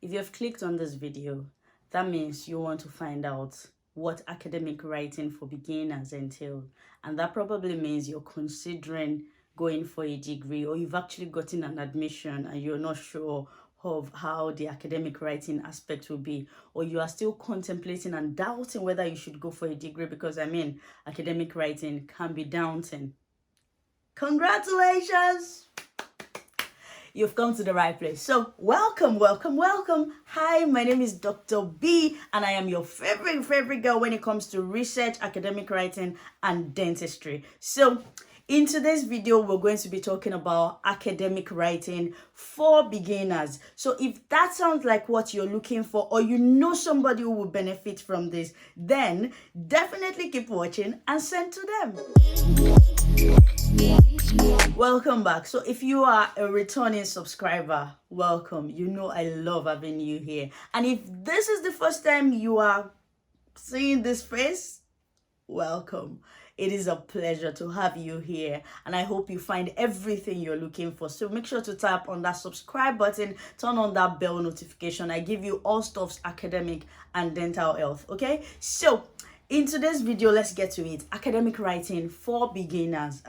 If you've clicked on this video, that means you want to find out what academic writing for beginners entail. And that probably means you're considering going for a degree, or you've actually gotten an admission and you're not sure of how the academic writing aspect will be, or you are still contemplating and doubting whether you should go for a degree, because academic writing can be daunting. Congratulations! You've come to the right place. So welcome. Hi, my name is Dr. B, and I am your favorite girl when it comes to research, academic writing, and dentistry. So in today's video, we're going to be talking about academic writing for beginners. So if that sounds like what you're looking for, or you know somebody who will benefit from this, then definitely keep watching and send to them. Welcome back. So if you are a returning subscriber, welcome. You know I love having you here. And if this is the first time you are seeing this face, welcome. It is a pleasure to have you here, and I hope you find everything you're looking for. So make sure to tap on that subscribe button, turn on that bell notification. I give you all stuffs academic and dental health, okay? So in today's video, let's get to it. Academic writing for beginners.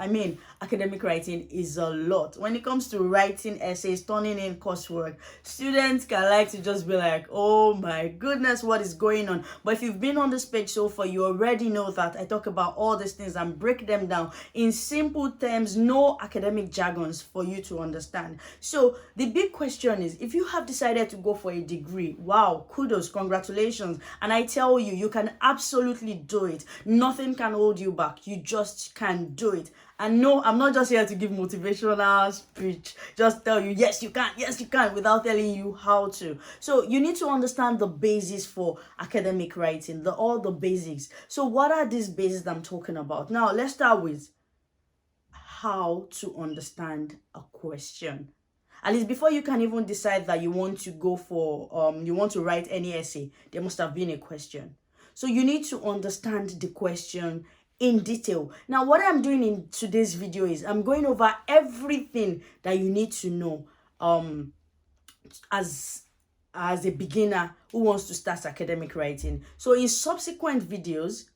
Academic writing is a lot. When it comes to writing essays, turning in coursework, students can like to just be like, oh my goodness, what is going on? But if you've been on this page so far, you already know that I talk about all these things and break them down in simple terms, no academic jargons for you to understand. So the big question is, if you have decided to go for a degree, wow, kudos, congratulations. And I tell you, you can absolutely do it. Nothing can hold you back. You just can do it. And no, I'm not just here to give motivational speech, just tell you yes you can without telling you how to. So you need to understand the basis for academic writing, all the basics. So what are these basics I'm talking about? Now let's start with how to understand a question. At least before you can even decide that you want to go for you want to write any essay, there must have been a question. So you need to understand the question in detail. Now, what I'm doing in today's video is I'm going over everything that you need to know as a beginner who wants to start academic writing. So in subsequent videos,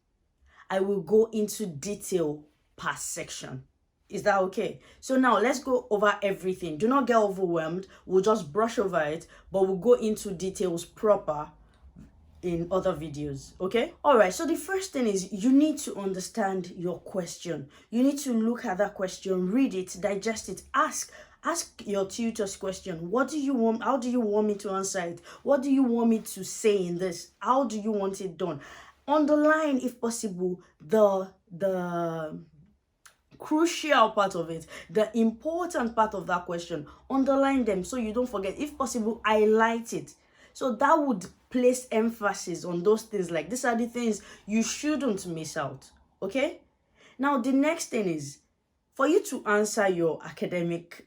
I will go into detail per section. Is that okay? So now let's go over everything. Do not get overwhelmed. We'll just brush over it, but we'll go into details proper in other videos, okay? All right, so the first thing is you need to understand your question. You need to look at that question, read it, digest it, ask your tutor's question. What do you want? How do you want me to answer it? What do you want me to say in this? How do you want it done? Underline, if possible, the crucial part of it, the important part of that question. Underline them so you don't forget. If possible, highlight it. So that would place emphasis on those things, like these are the things you shouldn't miss out, okay? Now, the next thing is for you to answer your academic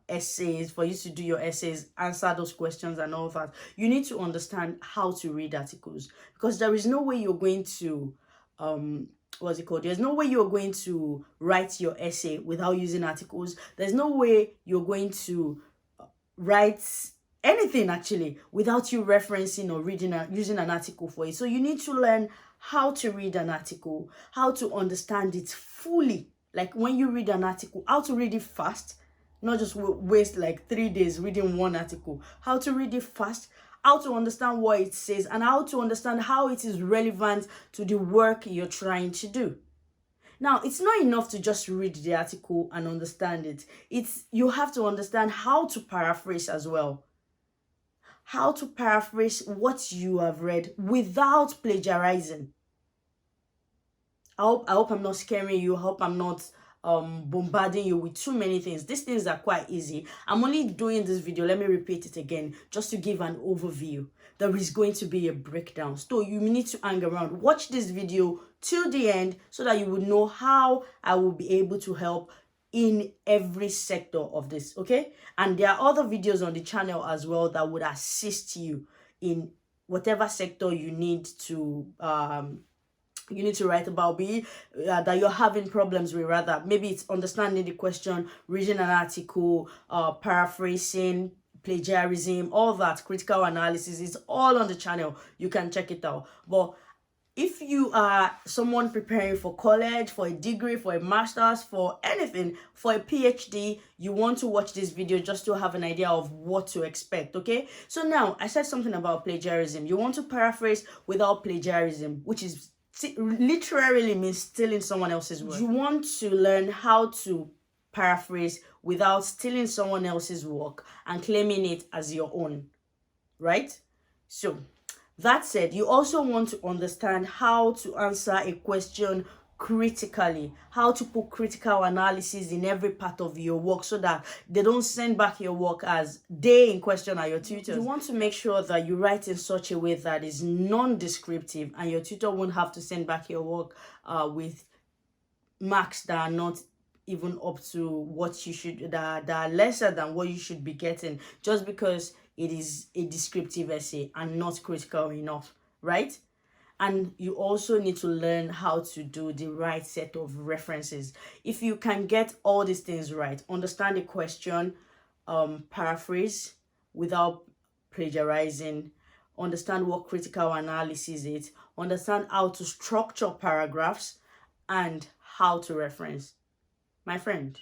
essays, for you to do your essays, answer those questions and all that, you need to understand how to read articles, because there is no way you're going to, there's no way you're going to write your essay without using articles. There's no way you're going to write anything actually without you referencing or using an article for it. So you need to learn how to read an article, how to understand it fully. Like when you read an article, how to read it fast, not just waste like 3 days reading one article. How to read it fast, how to understand what it says, and how to understand how it is relevant to the work you're trying to do. Now, it's not enough to just read the article and understand it. You have to understand how to paraphrase as well. How to paraphrase what you have read without plagiarizing. I hope I'm not scaring you. I hope I'm not bombarding you with too many things. These things are quite easy. I'm only doing this video, let me repeat it again, just to give an overview. There is going to be a breakdown. So you need to hang around. Watch this video till the end so that you will know how I will be able to help in every sector of this, okay? And there are other videos on the channel as well that would assist you in whatever sector you need to write about, be that you're having problems with, rather. Maybe it's understanding the question, reading an article, paraphrasing, plagiarism, all that, critical analysis, is all on the channel. You can check it out. But if you are someone preparing for college, for a degree, for a master's, for anything, for a PhD, you want to watch this video just to have an idea of what to expect, okay? So now, I said something about plagiarism. You want to paraphrase without plagiarism, which is literally means stealing someone else's work. You want to learn how to paraphrase without stealing someone else's work and claiming it as your own, right? So that said, you also want to understand how to answer a question critically, how to put critical analysis in every part of your work so that they don't send back your work as they in question are your tutors. You want to make sure that you write in such a way that is non-descriptive and your tutor won't have to send back your work with marks that are not even up to what you should, that are lesser than what you should be getting, just because it is a descriptive essay and not critical enough, right? And you also need to learn how to do the right set of references. If you can get all these things right, understand the question, paraphrase without plagiarizing, understand what critical analysis is, understand how to structure paragraphs, and how to reference, my friend,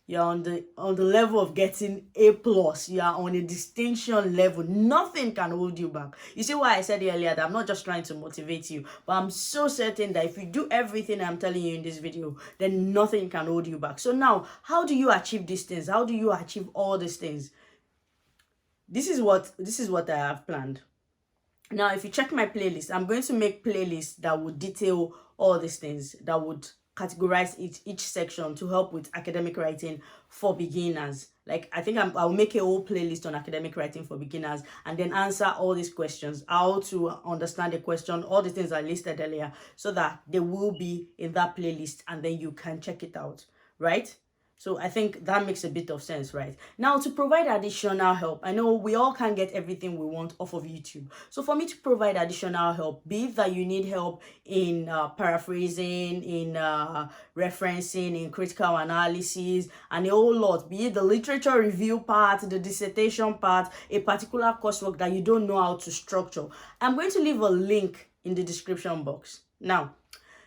you're on the level of getting A+. You are on a distinction level. Nothing can hold you back. You see why I said earlier that I'm not just trying to motivate you, but I'm so certain that if you do everything I'm telling you in this video, then nothing can hold you back. So now, how do you achieve these things? How do you achieve all these things? This is what I have planned. Now, if you check my playlist, I'm going to make playlists that would detail all these things, that would categorize each section to help with academic writing for beginners. Like, I think I'll make a whole playlist on academic writing for beginners and then answer all these questions, how to understand the question, all the things I listed earlier, so that they will be in that playlist and then you can check it out, right? So I think that makes a bit of sense, right? Now, to provide additional help, I know we all can't get everything we want off of YouTube. So for me to provide additional help, be it that you need help in paraphrasing, in referencing, in critical analysis, and a whole lot, be it the literature review part, the dissertation part, a particular coursework that you don't know how to structure, I'm going to leave a link in the description box. Now,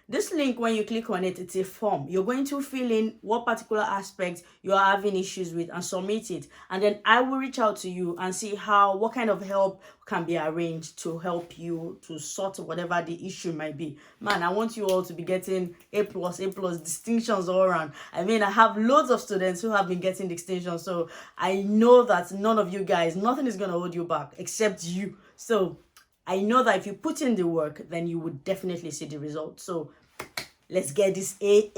this link, when you click on it, it's a form. You're going to fill in what particular aspects you are having issues with and submit it. And then I will reach out to you and see what kind of help can be arranged to help you to sort whatever the issue might be. Man, I want you all to be getting A+, distinctions all around. I mean, I have loads of students who have been getting distinctions. So I know that none of you guys, nothing is going to hold you back except you. So I know that if you put in the work, then you would definitely see the result. So let's get this A.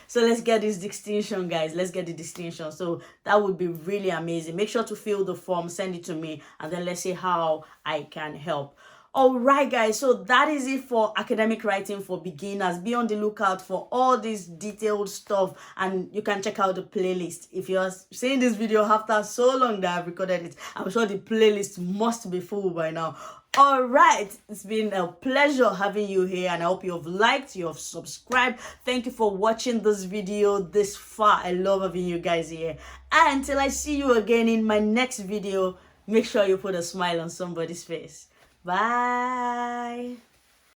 So let's get this distinction, guys. Let's get the distinction. So that would be really amazing. Make sure to fill the form, send it to me, and then let's see how I can help. All right, guys, so that is it for academic writing for beginners. Be on the lookout for all this detailed stuff, and you can check out the playlist. If you're seeing this video after so long that I've recorded it, I'm sure the playlist must be full by now. All right, it's been a pleasure having you here, and I hope you've liked, you've subscribed. Thank you for watching this video this far. I love having you guys here. And until I see you again in my next video, make sure you put a smile on somebody's face. Bye.